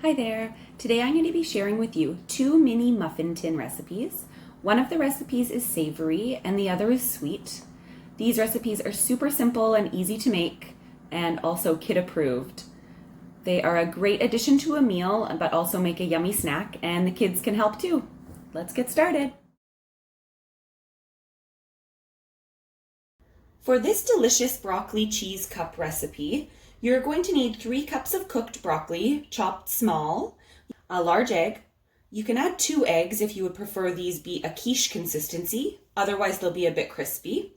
Hi there. Today I'm going to be sharing with you 2 mini muffin tin recipes. One of the recipes is savory and the other is sweet. These recipes are super simple and easy to make and also kid approved. They are a great addition to a meal but also make a yummy snack, and the kids can help too. Let's get started. For this delicious broccoli cheese cup recipe, you're going to need 3 cups of cooked broccoli, chopped small, a large egg. You can add 2 eggs if you would prefer these be a quiche consistency, otherwise they'll be a bit crispy.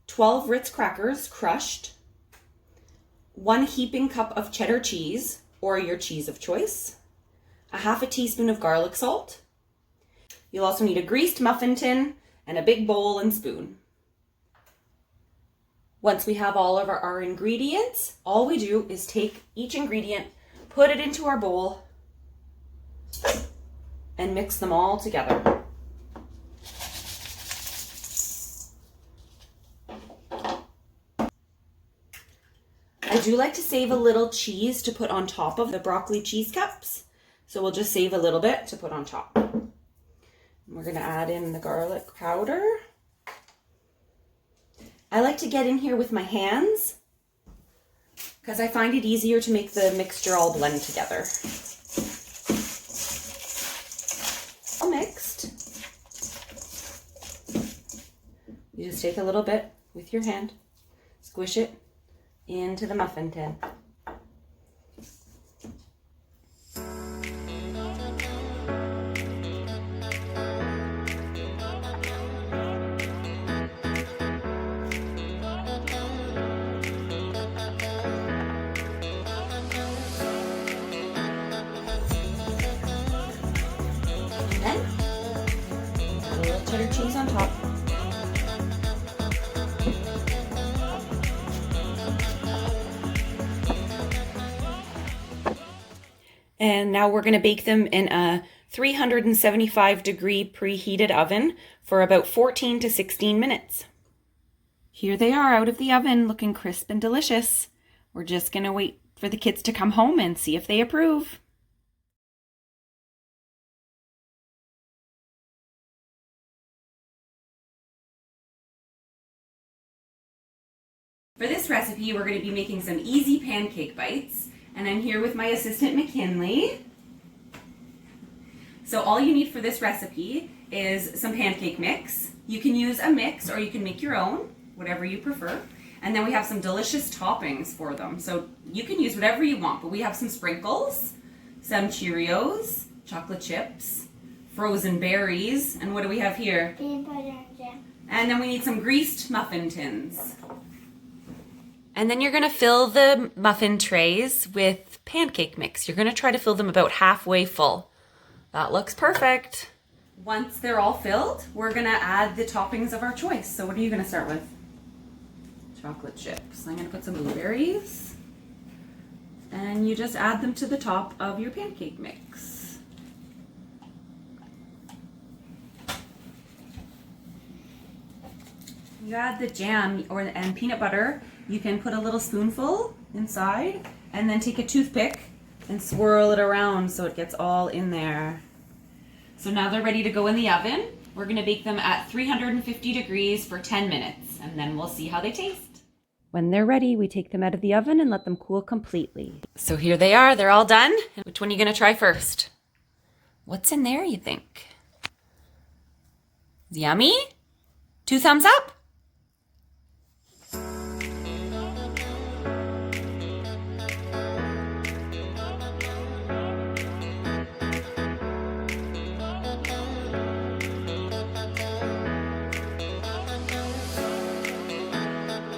12 Ritz crackers crushed, 1 heaping cup of cheddar cheese or your cheese of choice, a half a teaspoon of garlic salt. You'll also need a greased muffin tin and a big bowl and spoon. Once we have all of our ingredients, all we do is take each ingredient, put it into our bowl, and mix them all together. I do like to save a little cheese to put on top of the broccoli cheese cups, so we'll just save a little bit to put on top. We're going to add in the garlic powder. I like to get in here with my hands because I find it easier to make the mixture all blend together. All mixed. You just take a little bit with your hand, squish it into the muffin tin. Then, add a little cheddar cheese on top. And now we're going to bake them in a 375-degree preheated oven for about 14 to 16 minutes. Here they are out of the oven, looking crisp and delicious. We're just going to wait for the kids to come home and see if they approve. For this recipe, we're going to be making some easy pancake bites, and I'm here with my assistant McKinley. So all you need for this recipe is some pancake mix. You can use a mix or you can make your own, whatever you prefer. And then we have some delicious toppings for them. So you can use whatever you want, but we have some sprinkles, some Cheerios, chocolate chips, frozen berries, and what do we have here? Peanut butter and jam. And then we need some greased muffin tins. And then you're going to fill the muffin trays with pancake mix. You're going to try to fill them about halfway full. That looks perfect. Once they're all filled, we're going to add the toppings of our choice. So what are you going to start with? Chocolate chips. I'm going to put some blueberries. And you just add them to the top of your pancake mix. You add the jam and peanut butter. You can put a little spoonful inside and then take a toothpick and swirl it around so it gets all in there. So now they're ready to go in the oven. We're going to bake them at 350 degrees for 10 minutes, and then we'll see how they taste. When they're ready, we take them out of the oven and let them cool completely. So here they are. They're all done. Which one are you going to try first? What's in there, you think? Yummy? 2 thumbs up?